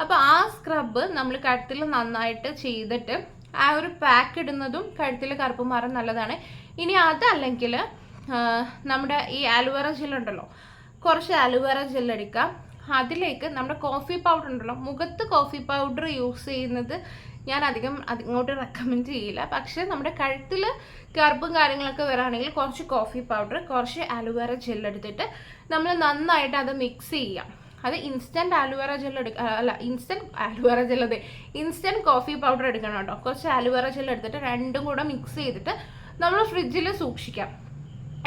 അപ്പോൾ ആ സ്ക്രബ് നമ്മൾ കഴുത്തിൽ നന്നായിട്ട് ചെയ്തിട്ട് ആ ഒരു പാക്ക് ഇടുന്നതും കഴുത്തിൽ കറുപ്പ് മാറാൻ നല്ലതാണ്. ഇനി അതല്ലെങ്കിൽ നമ്മുടെ ഈ ആലുവേറ ജെല്ലുണ്ടല്ലോ, കുറച്ച് ആലുവേറ ജെൽ എടുക്കാം. അതിലേക്ക് നമ്മുടെ കോഫി പൗഡർ ഉണ്ടല്ലോ, മുഖത്ത് കോഫി പൗഡർ യൂസ് ചെയ്യുന്നത് ഞാൻ അങ്ങോട്ട് റെക്കമെൻഡ് ചെയ്യില്ല. പക്ഷേ നമ്മുടെ കഴുത്തിൽ കറുപ്പും കാര്യങ്ങളൊക്കെ വരാണെങ്കിൽ കുറച്ച് കോഫി പൗഡർ, കുറച്ച് ആലുവേറ ജെൽ എടുത്തിട്ട് നമ്മൾ നന്നായിട്ട് അത് മിക്സ് ചെയ്യാം. അത് instant aloe vera gel instant coffee powder എടുക്കണം കേട്ടോ. കുറച്ച് ആലുവേറ ജെൽ എടുത്തിട്ട് രണ്ടും കൂടെ മിക്സ് ചെയ്തിട്ട് നമ്മൾ ഫ്രിഡ്ജിൽ സൂക്ഷിക്കാം.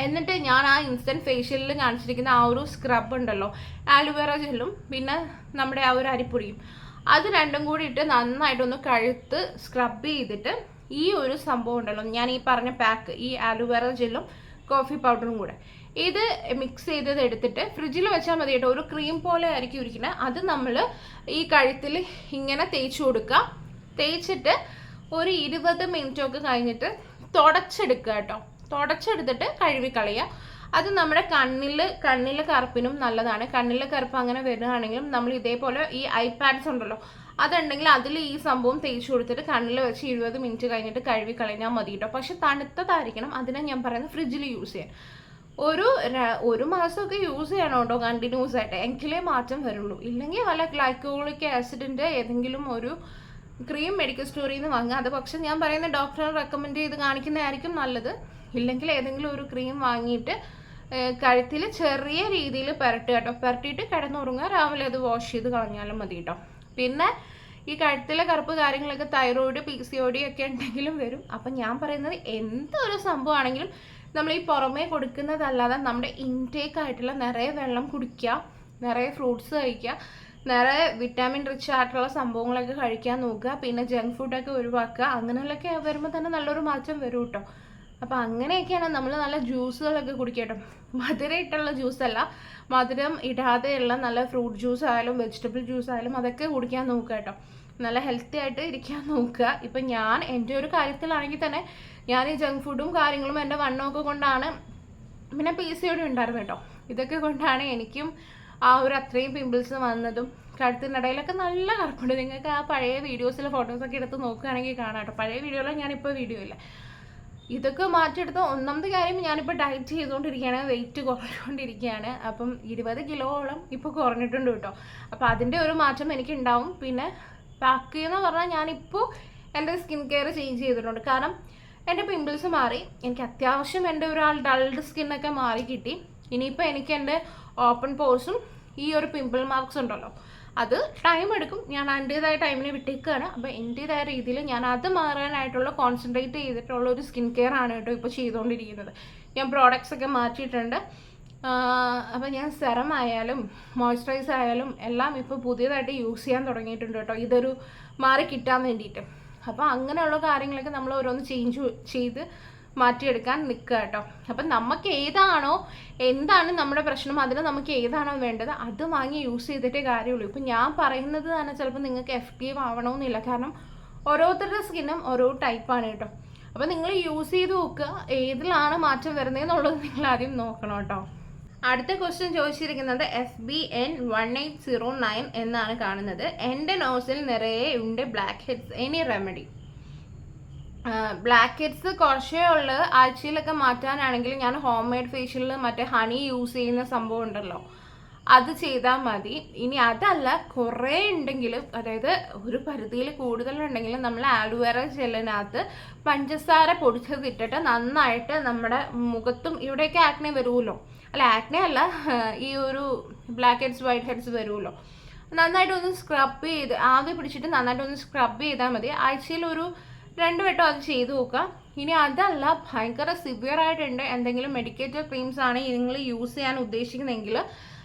എന്നിട്ട് ഞാൻ ആ ഇൻസ്റ്റൻറ്റ് ഫേഷ്യലിൽ കാണിച്ചിരിക്കുന്ന ആ ഒരു സ്ക്രബ് ഉണ്ടല്ലോ, ആലുവേറ ജെല്ലും പിന്നെ നമ്മുടെ ആ ഒരു അരിപ്പൊടിയും, അത് രണ്ടും കൂടി ഇട്ട് നന്നായിട്ടൊന്ന് കഴുത്ത് സ്ക്രബ് ചെയ്തിട്ട് ഈ ഒരു സംഭവം ഉണ്ടല്ലോ, ഞാൻ ഈ പറഞ്ഞ പാക്ക്, ഈ ആലുവേറ ജെല്ലും കോഫി പൗഡറും കൂടെ ഇത് മിക്സ് ചെയ്തത് എടുത്തിട്ട് ഫ്രിഡ്ജിൽ വെച്ചാൽ മതി കേട്ടോ. ഒരു ക്രീം പോലെ ആയിരിക്കും ഇരിക്കുന്നത്. അത് നമ്മൾ ഈ കഴുത്തിൽ ഇങ്ങനെ തേച്ച് കൊടുക്കുക. തേച്ചിട്ട് ഒരു 20 മിനിറ്റൊക്കെ കഴിഞ്ഞിട്ട് തുടച്ചെടുക്കുക കേട്ടോ. തുടച്ചെടുത്തിട്ട് കഴുകിക്കളയുക. അത് നമ്മുടെ കണ്ണിലെ കറുപ്പിനും നല്ലതാണ്. കണ്ണിലെ കറുപ്പ് അങ്ങനെ വരുകയാണെങ്കിലും നമ്മൾ ഇതേപോലെ ഈ ഐപാഡ്സ് ഉണ്ടല്ലോ, അതുണ്ടെങ്കിൽ അതിൽ ഈ സംഭവം തേച്ച് കൊടുത്തിട്ട് കണ്ണിൽ വെച്ച് 20 മിനിറ്റ് കഴിഞ്ഞിട്ട് കഴുകിക്കളഞ്ഞാൽ മതി കേട്ടോ. പക്ഷെ തണുത്തതായിരിക്കണം. അതിനെ ഞാൻ പറയുന്നത് ഫ്രിഡ്ജിൽ യൂസ് ചെയ്യാൻ. ഒരു മാസമൊക്കെ യൂസ് ചെയ്യണം കേട്ടോ, കണ്ടിന്യൂസ് ആയിട്ട്, എങ്കിലേ മാറ്റം വരുള്ളൂ. ഇല്ലെങ്കിൽ വല്ല ഗ്ലൈക്കോളിക് ആസിഡിൻ്റെ ഏതെങ്കിലും ഒരു ക്രീം മെഡിക്കൽ സ്റ്റോറിൽ നിന്ന് വാങ്ങുക. അത് പക്ഷെ ഞാൻ പറയുന്ന ഡോക്ടറെ റെക്കമെൻഡ് ചെയ്ത് കാണിക്കുന്നതായിരിക്കും നല്ലത്. ഇല്ലെങ്കിൽ ഏതെങ്കിലും ഒരു ക്രീം വാങ്ങിയിട്ട് കഴുത്തിൽ ചെറിയ രീതിയിൽ പുരട്ടുക കേട്ടോ. പുരട്ടിയിട്ട് കിടന്നുറങ്ങുക. രാവിലെ അത് വാഷ് ചെയ്ത് കളഞ്ഞാലും മതി കേട്ടോ. പിന്നെ ഈ കഴുത്തിലെ കറുപ്പ് കാര്യങ്ങളൊക്കെ തൈറോയിഡ്, PCOD ഒക്കെ ഉണ്ടെങ്കിലും വരും. അപ്പം ഞാൻ പറയുന്നത് എന്തൊരു സംഭവമാണെങ്കിലും നമ്മൾ ഈ പുറമേ കൊടുക്കുന്നതല്ലാതെ നമ്മുടെ ഇൻടേക്ക് ആയിട്ടുള്ള നിറയെ വെള്ളം കുടിക്കുക, നിറയെ ഫ്രൂട്ട്സ് കഴിക്കുക, നിറയെ വിറ്റാമിൻ റിച്ച് ആയിട്ടുള്ള സംഭവങ്ങളൊക്കെ കഴിക്കാൻ നോക്കുക. പിന്നെ ജങ്ക് ഫുഡൊക്കെ ഒഴിവാക്കുക. അങ്ങനെയുള്ളൊക്കെ വരുമ്പോൾ തന്നെ നല്ലൊരു മാറ്റം വരും കേട്ടോ. അപ്പോൾ അങ്ങനെയൊക്കെയാണ് നമ്മൾ നല്ല ജ്യൂസുകളൊക്കെ കുടിക്കുക കേട്ടോ. മധുരം ഇട്ടുള്ള ജ്യൂസല്ല, മധുരം ഇടാതെയുള്ള നല്ല ഫ്രൂട്ട് ജ്യൂസ് ആയാലും വെജിറ്റബിൾ ജ്യൂസ് ആയാലും അതൊക്കെ കുടിക്കാൻ നോക്കുക കേട്ടോ. നല്ല ഹെൽത്തി ആയിട്ട് ഇരിക്കാൻ നോക്കുക. ഇപ്പം ഞാൻ എൻ്റെ ഒരു കാര്യത്തിലാണെങ്കിൽ തന്നെ ഞാൻ ഈ ജങ്ക് ഫുഡും കാര്യങ്ങളും എൻ്റെ വണ്ണമൊക്കെ കൊണ്ടാണ്, പിന്നെ PCOD ഉണ്ടായിരുന്നു കേട്ടോ. ഇതൊക്കെ കൊണ്ടാണ് എനിക്കും ആ ഒരു അത്രയും പിമ്പിൾസ് വന്നതും. കഴുത്തിനിടയിലൊക്കെ നല്ല കറുപ്പുണ്ട്. നിങ്ങൾക്ക് ആ പഴയ വീഡിയോസിലെ ഫോട്ടോസൊക്കെ എടുത്ത് നോക്കുകയാണെങ്കിൽ കാണാം കേട്ടോ. പഴയ വീഡിയോയിൽ ഞാനിപ്പോൾ വീഡിയോ ഇല്ല. ഇതൊക്കെ മാറ്റിയെടുത്ത് ഒന്നാമത്തെ കാര്യം ഞാനിപ്പോൾ ഡയറ്റ് ചെയ്തുകൊണ്ടിരിക്കുകയാണ്, വെയിറ്റ് കുറഞ്ഞുകൊണ്ടിരിക്കുകയാണ്. അപ്പം 20 കിലോളം ഇപ്പോൾ കുറഞ്ഞിട്ടുണ്ട് കേട്ടോ. അപ്പോൾ അതിൻ്റെ ഒരു മാറ്റം എനിക്കുണ്ടാവും. പിന്നെ ബാക്കി എന്ന് പറഞ്ഞാൽ ഞാനിപ്പോൾ എൻ്റെ സ്കിൻ കെയർ ചേഞ്ച് ചെയ്തിട്ടുണ്ട്. കാരണം എൻ്റെ പിമ്പിൾസ് മാറി, എനിക്ക് അത്യാവശ്യം എൻ്റെ ഡൾഡ് സ്കിന്നൊക്കെ മാറി കിട്ടി. ഇനിയിപ്പോൾ എനിക്ക് എൻ്റെ ഓപ്പൺ പോഴ്സും ഈ ഒരു പിമ്പിൾ മാർക്സ് ഉണ്ടല്ലോ, അത് ടൈം എടുക്കും. ഞാൻ എൻ്റേതായ ടൈമിന് വിട്ടേക്കാണ്. അപ്പോൾ എൻ്റേതായ രീതിയിൽ ഞാൻ അത് മാറാനായിട്ടുള്ള കോൺസെൻട്രേറ്റ് ചെയ്തിട്ടുള്ള ഒരു സ്കിൻ കെയർ ആണ് കേട്ടോ ഇപ്പോൾ ചെയ്തുകൊണ്ടിരിക്കുന്നത്. ഞാൻ പ്രോഡക്റ്റ്സ് ഒക്കെ മാറ്റിയിട്ടുണ്ട്. അപ്പോൾ ഞാൻ സെറം ആയാലും മോയ്സ്ചറൈസർ ആയാലും എല്ലാം ഇപ്പോൾ പുതിയതായിട്ട് യൂസ് ചെയ്യാൻ തുടങ്ങിയിട്ടുണ്ട് കേട്ടോ, ഇതൊരു മാറി കിട്ടാൻ വേണ്ടിയിട്ട്. അപ്പോൾ അങ്ങനെയുള്ള കാര്യങ്ങളൊക്കെ നമ്മൾ ഓരോന്ന് ചേഞ്ച് ചെയ്ത് മാറ്റിയെടുക്കാൻ നിൽക്കുക കേട്ടോ. അപ്പം നമുക്ക് എന്താണ് നമ്മുടെ പ്രശ്നം, അതിന് നമുക്ക് ഏതാണോ വേണ്ടത് അത് വാങ്ങി യൂസ് ചെയ്തിട്ടേ കാര്യമുള്ളൂ. ഇപ്പം ഞാൻ പറയുന്നത് തന്നെ ചിലപ്പോൾ നിങ്ങൾക്ക് എഫക്റ്റീവ് ആവണമെന്നില്ല. കാരണം ഓരോരുത്തരുടെ സ്കിന്നും ഓരോ ടൈപ്പാണ് കേട്ടോ. അപ്പോൾ നിങ്ങൾ യൂസ് ചെയ്ത് നോക്കുക, ഏതിലാണ് മാറ്റം വരുന്നതെന്നുള്ളത് നിങ്ങൾ ആദ്യം നോക്കണം കേട്ടോ. അടുത്ത ക്വസ്റ്റ്യൻ ചോദിച്ചിരിക്കുന്നത് FBN1809 എന്നാണ് കാണുന്നത്. എൻ്റെ നോസിൽ നിറയെ ഉണ്ട് blackheads, any remedy? Blackheads കുറച്ചേ ഉള്ളു, ആഴ്ചയിലൊക്കെ മാറ്റാനാണെങ്കിൽ ഞാൻ ഹോം മെയ്ഡ് ഫേഷ്യലിൽ മറ്റേ ഹണി യൂസ് ചെയ്യുന്ന സംഭവം ഉണ്ടല്ലോ, അത് ചെയ്താൽ മതി. ഇനി അതല്ല കുറേ ഉണ്ടെങ്കിലും, അതായത് ഒരു പരിധിയിൽ കൂടുതലുണ്ടെങ്കിലും നമ്മൾ ആലോവേറ ജെല്ലിനകത്ത് പഞ്ചസാര പൊടിച്ചതിട്ടിട്ട് നന്നായിട്ട് നമ്മുടെ മുഖത്തും, ഇവിടെയൊക്കെ ആക്നെ വരുമല്ലോ, അല്ല ആക്നെ അല്ല, ഈ ഒരു ബ്ലാക്ക് ഹെഡ്സ് വൈറ്റ് ഹെഡ്സ് വരുമല്ലോ, നന്നായിട്ടൊന്ന് സ്ക്രബ് ചെയ്ത് ആവി പിടിച്ചിട്ട് നന്നായിട്ടൊന്ന് സ്ക്രബ് ചെയ്താൽ മതി. ആഴ്ചയിൽ ഒരു 2 വട്ടം അത് ചെയ്ത് നോക്കുക. ഇനി അതല്ല ഭയങ്കര സിവിയർ ആയിട്ടുണ്ട്, എന്തെങ്കിലും മെഡിക്കേറ്റഡ് ക്രീംസ് ആണ് നിങ്ങൾ യൂസ് ചെയ്യാൻ ഉദ്ദേശിക്കുന്നതെങ്കിൽ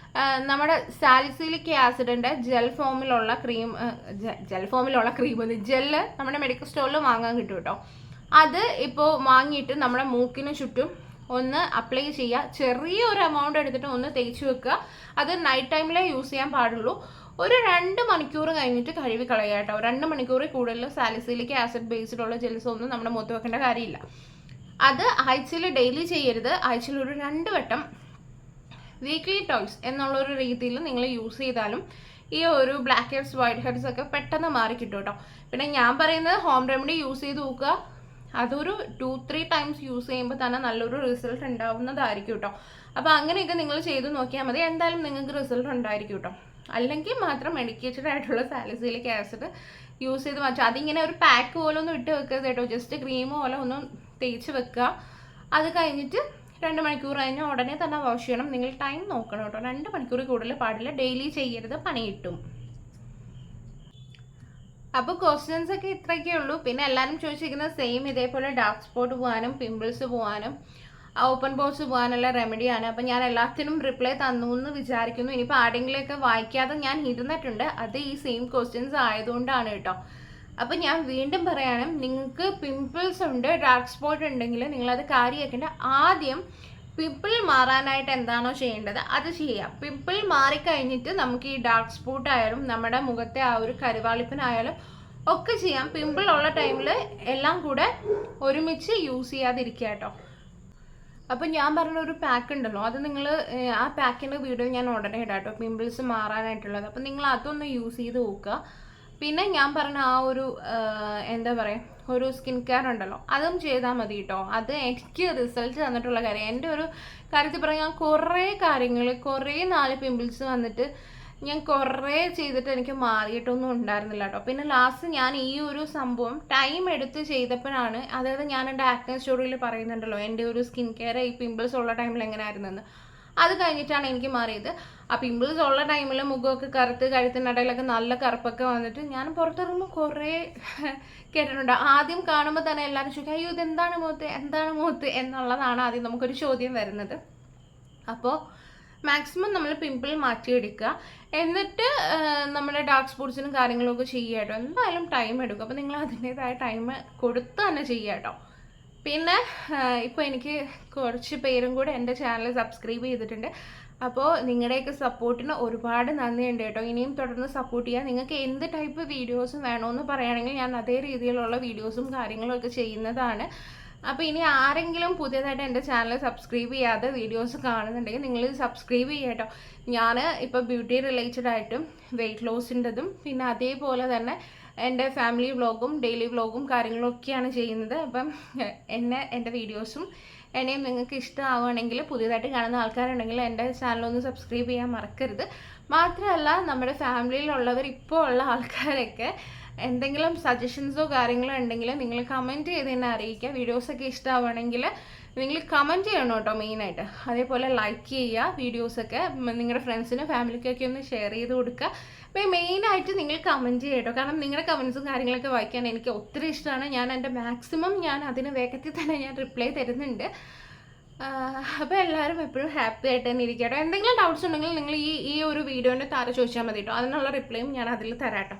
നമ്മുടെ സാലിസിലിക് ആസിഡിൻ്റെ ജെൽ ഫോമിലുള്ള ക്രീം ജെല്ല് നമ്മുടെ മെഡിക്കൽ സ്റ്റോറിൽ വാങ്ങാൻ കിട്ടും കേട്ടോ. അത് ഇപ്പോൾ വാങ്ങിയിട്ട് നമ്മുടെ മൂക്കിന് ചുറ്റും ഒന്ന് അപ്ലൈ ചെയ്യുക. ചെറിയൊരു എമൗണ്ട് എടുത്തിട്ട് ഒന്ന് തേച്ച് വെക്കുക. അത് നൈറ്റ് ടൈമിലേ യൂസ് ചെയ്യാൻ പാടുള്ളൂ. ഒരു 2 മണിക്കൂർ കഴിഞ്ഞിട്ട് കഴുകി കളയുക കേട്ടോ. 2 മണിക്കൂറിൽ കൂടുതൽ സാലിസിലിക് ആസിഡ് ബേസ്ഡ് ഉള്ള ജെൽസ് ഒന്നും നമ്മുടെ മുഖത്ത് വെക്കേണ്ട കാര്യമില്ല. അത് ആഴ്ചയിൽ ഡെയിലി ചെയ്യരുത്. ആഴ്ചയിൽ ഒരു 2 വട്ടം വീക്ക്ലി ടോയ്സ് എന്നുള്ളൊരു രീതിയിൽ നിങ്ങൾ യൂസ് ചെയ്താലും ഈ ഒരു ബ്ലാക്ക് ഹെഡ്സ് വൈറ്റ് ഹെഡ്സ് ഒക്കെ പെട്ടെന്ന് മാറി കിട്ടും കേട്ടോ. പിന്നെ ഞാൻ പറയുന്നത് ഹോം റെമഡി യൂസ് ചെയ്ത് നോക്കുക. അതൊരു 2-3 ടൈംസ് യൂസ് ചെയ്യുമ്പോൾ തന്നെ നല്ലൊരു റിസൾട്ട് ഉണ്ടാവുന്നതായിരിക്കും കേട്ടോ. അപ്പോൾ അങ്ങനെയൊക്കെ നിങ്ങൾ ചെയ്ത് നോക്കിയാൽ മതി, എന്തായാലും നിങ്ങൾക്ക് റിസൾട്ട് ഉണ്ടായിരിക്കും കേട്ടോ. അല്ലെങ്കിൽ മാത്രം മെഡിക്കേറ്റഡ് ആയിട്ടുള്ള സാലിസിലിക് ആസിഡ് യൂസ് ചെയ്ത് മാറ്റാം. അതിങ്ങനെ ഒരു പാക്ക് പോലെ ഒന്നും ഇട്ട് വെക്കരുത് കേട്ടോ, ജസ്റ്റ് ക്രീം പോലെ ഒന്ന് തേച്ച് വെക്കുക. അത് കഴിഞ്ഞിട്ട് 2 മണിക്കൂർ കഴിഞ്ഞാൽ ഉടനെ തന്നെ വാഷ് ചെയ്യണം. നിങ്ങൾ ടൈം നോക്കണം കേട്ടോ, 2 മണിക്കൂർ കൂടുതൽ പാടില്ല. ഡെയിലി ചെയ്യരുത്, പണി കിട്ടും. അപ്പോൾ ക്വസ്റ്റ്യൻസ് ഒക്കെ ഇത്രയൊക്കെ ഉള്ളൂ. പിന്നെ എല്ലാവരും ചോദിച്ചിരിക്കുന്നത് സെയിം ഇതേപോലെ ഡാർക്ക് സ്പോട്ട് പോകാനും പിമ്പിൾസ് പോകാനും ഓപ്പൺ പോർസ് പോകാനുള്ള റെമഡിയാണ്. അപ്പം ഞാൻ എല്ലാത്തിനും റിപ്ലൈ തന്നു എന്ന് വിചാരിക്കുന്നു. ഇനിയിപ്പോൾ ആരെങ്കിലുമൊക്കെ വായിക്കാതെ ഞാൻ ഇരുന്നിട്ടുണ്ട്, അത് ഈ സെയിം ക്വസ്റ്റ്യൻസ് ആയതുകൊണ്ടാണ് കേട്ടോ. അപ്പം ഞാൻ വീണ്ടും പറയാനും, നിങ്ങൾക്ക് പിമ്പിൾസ് ഉണ്ട്, ഡാർക്ക് സ്പോട്ട് ഉണ്ടെങ്കിൽ നിങ്ങളത് കാര്യമാക്കേണ്ട. ആദ്യം പിമ്പിൾ മാറാനായിട്ട് എന്താണോ ചെയ്യേണ്ടത് അത് ചെയ്യാം. പിമ്പിൾ മാറിക്കഴിഞ്ഞിട്ട് നമുക്ക് ഈ ഡാർക്ക് സ്പോട്ട് ആയാലും നമ്മുടെ മുഖത്തെ ആ ഒരു കരുവാളിപ്പിനായാലും ഒക്കെ ചെയ്യാം. പിമ്പിൾ ഉള്ള ടൈമിൽ എല്ലാം കൂടെ ഒരുമിച്ച് യൂസ് ചെയ്യാതിരിക്കുക കേട്ടോ. അപ്പം ഞാൻ പറഞ്ഞ ഒരു പാക്ക് ഉണ്ടല്ലോ, അത് നിങ്ങൾ ആ പാക്കിൻ്റെ വീഡിയോ ഞാൻ ഉടനെ ഇടാം കേട്ടോ, പിമ്പിൾസ് മാറാനായിട്ടുള്ളത്. അപ്പം നിങ്ങൾ അതൊന്ന് യൂസ് ചെയ്ത് നോക്കുക. പിന്നെ ഞാൻ പറഞ്ഞ ആ ഒരു എന്താ പറയുക, ഒരു സ്കിൻ കെയർ ഉണ്ടല്ലോ, അതും ചെയ്താൽ മതി കേട്ടോ. അത് എനിക്ക് റിസൾട്ട് തന്നിട്ടുള്ള കാര്യം. എൻ്റെ ഒരു കാര്യത്തിൽ പറയാൻ കുറേ നാല് പിമ്പിൾസ് വന്നിട്ട് ഞാൻ കുറേ ചെയ്തിട്ട് എനിക്ക് മാറിയിട്ടൊന്നും ഉണ്ടായിരുന്നില്ല കേട്ടോ. പിന്നെ ലാസ്റ്റ് ഞാൻ ഈ ഒരു സംഭവം ടൈം എടുത്ത് ചെയ്തപ്പോഴാണ്, അതായത് ഞാൻ എൻ്റെ ആക്നെ സ്റ്റോറിയിൽ പറയുന്നുണ്ടല്ലോ എൻ്റെ ഒരു സ്കിൻ കെയർ ഈ പിമ്പിൾസ് ഉള്ള ടൈമിൽ എങ്ങനെയായിരുന്നെന്ന്, അത് കഴിഞ്ഞിട്ടാണ് എനിക്ക് മാറിയത്. ആ പിമ്പിൾസ് ഉള്ള ടൈമിൽ മുഖമൊക്കെ കറുത്ത് കഴുത്തിനിടയിലൊക്കെ നല്ല കറുപ്പൊക്കെ വന്നിട്ട് ഞാൻ പുറത്തിറങ്ങുമ്പോൾ കുറേ കേട്ടിട്ടുണ്ട്. ആദ്യം കാണുമ്പോൾ തന്നെ എല്ലാവരും ചോദിക്കും, അയ്യോ ഇതെന്താണ് മുഖത്ത് എന്നുള്ളതാണ് ആദ്യം നമുക്കൊരു ചോദ്യം വരുന്നത്. അപ്പോൾ മാക്സിമം നമ്മൾ പിമ്പിൾ മാറ്റിയെടുക്കുക. എന്നിട്ട് നമ്മുടെ ഡാർക്ക് സ്പോട്ട്സിനും കാര്യങ്ങളൊക്കെ ചെയ്യുക കേട്ടോ. എന്തായാലും ടൈം എടുക്കും. അപ്പോൾ നിങ്ങൾ അതിൻ്റേതായ ടൈം കൊടുത്ത് തന്നെ ചെയ്യുക കേട്ടോ. പിന്നെ ഇപ്പോൾ എനിക്ക് കുറച്ച് പേരും കൂടെ എൻ്റെ ചാനൽ സബ്സ്ക്രൈബ് ചെയ്തിട്ടുണ്ട്. അപ്പോൾ നിങ്ങളുടെയൊക്കെ സപ്പോർട്ടിന് ഒരുപാട് നന്ദിയുണ്ട് കേട്ടോ. ഇനിയും തുടർന്ന് സപ്പോർട്ട് ചെയ്യുക. നിങ്ങൾക്ക് എന്ത് ടൈപ്പ് വീഡിയോസും വേണമെന്ന് പറയുകയാണെങ്കിൽ ഞാൻ അതേ രീതിയിലുള്ള വീഡിയോസും കാര്യങ്ങളും ഒക്കെ ചെയ്യുന്നതാണ്. അപ്പോൾ ഇനി ആരെങ്കിലും പുതിയതായിട്ട് എൻ്റെ ചാനൽ സബ്സ്ക്രൈബ് ചെയ്യാതെ വീഡിയോസ് കാണുന്നുണ്ടെങ്കിൽ നിങ്ങൾ സബ്സ്ക്രൈബ് ചെയ്യുക കേട്ടോ. ഞാൻ ഇപ്പോൾ ബ്യൂട്ടി റിലേറ്റഡ് ആയിട്ടും വെയിറ്റ് ലോസിൻ്റെതും പിന്നെ അതേപോലെ തന്നെ എൻ്റെ ഫാമിലി വ്ളോഗും ഡെയിലി വ്ളോഗും കാര്യങ്ങളൊക്കെയാണ് ചെയ്യുന്നത്. അപ്പം എൻ്റെ വീഡിയോസും എന്നെയും നിങ്ങൾക്ക് ഇഷ്ടമാവുകയാണെങ്കിൽ പുതിയതായിട്ട് കാണുന്ന ആൾക്കാരുണ്ടെങ്കിൽ എൻ്റെ ചാനലൊന്ന് സബ്സ്ക്രൈബ് ചെയ്യാൻ മറക്കരുത്. മാത്രമല്ല നമ്മുടെ ഫാമിലിയിലുള്ളവർ ഇപ്പോൾ ഉള്ള ആൾക്കാരൊക്കെ എന്തെങ്കിലും സജഷൻസോ കാര്യങ്ങളോ ഉണ്ടെങ്കിൽ നിങ്ങൾ കമൻറ്റ് ചെയ്ത് തന്നെ അറിയിക്കുക. വീഡിയോസൊക്കെ ഇഷ്ടമാവുകയാണെങ്കിൽ നിങ്ങൾ കമൻറ്റ് ചെയ്യണം കേട്ടോ മെയിനായിട്ട്. അതേപോലെ ലൈക്ക് ചെയ്യുക, വീഡിയോസൊക്കെ നിങ്ങളുടെ ഫ്രണ്ട്സിനും ഫാമിലിക്കൊക്കെ ഒന്ന് ഷെയർ ചെയ്ത് കൊടുക്കുക. അപ്പോൾ മെയിനായിട്ട് നിങ്ങൾ കമൻറ്റ് ചെയ്യുക കേട്ടോ. കാരണം നിങ്ങളുടെ കമൻസും കാര്യങ്ങളൊക്കെ വായിക്കാൻ എനിക്ക് ഒത്തിരി ഇഷ്ടമാണ്. ഞാൻ എൻ്റെ മാക്സിമം ഞാൻ അതിന് വേഗത്തിൽ തന്നെ ഞാൻ റിപ്ലൈ തരുന്നുണ്ട്. അപ്പോൾ എല്ലാവരും എപ്പോഴും ഹാപ്പി ആയിട്ട് തന്നെ ഇരിക്കുക കേട്ടോ. എന്തെങ്കിലും ഡൗട്ട്സ് ഉണ്ടെങ്കിൽ നിങ്ങൾ ഈ ഒരു വീഡിയോൻ്റെ താഴെ ചോദിച്ചാൽ മതി കേട്ടോ. അതിനുള്ള റിപ്ലൈയും ഞാൻ അതിൽ തരാം കേട്ടോ.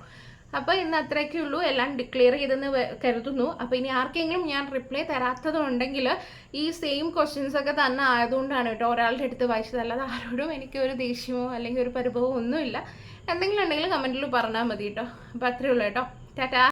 അപ്പോൾ ഇന്ന് അത്രയൊക്കെ ഉള്ളൂ, എല്ലാം ഡിക്ലെയർ ചെയ്തെന്ന് കരുതുന്നു. അപ്പോൾ ഇനി ആർക്കെങ്കിലും ഞാൻ റിപ്ലൈ തരാത്തതുണ്ടെങ്കിൽ ഈ സെയിം ക്വസ്റ്റ്യൻസ് ഒക്കെ തന്നെ ആയതുകൊണ്ടാണ് കേട്ടോ ഒരാളുടെ അടുത്ത് വായിച്ചതല്ലാതെ ആരോടും എനിക്ക് ഒരു ദേഷ്യമോ അല്ലെങ്കിൽ ഒരു പരിഭവമോ ഒന്നുമില്ല. എന്തെങ്കിലും ഉണ്ടെങ്കിൽ കമൻറ്റിൽ പറഞ്ഞാൽ മതി കേട്ടോ. അപ്പോൾ അത്രയേ ഉള്ളൂ കേട്ടോ. ടാറ്റാ.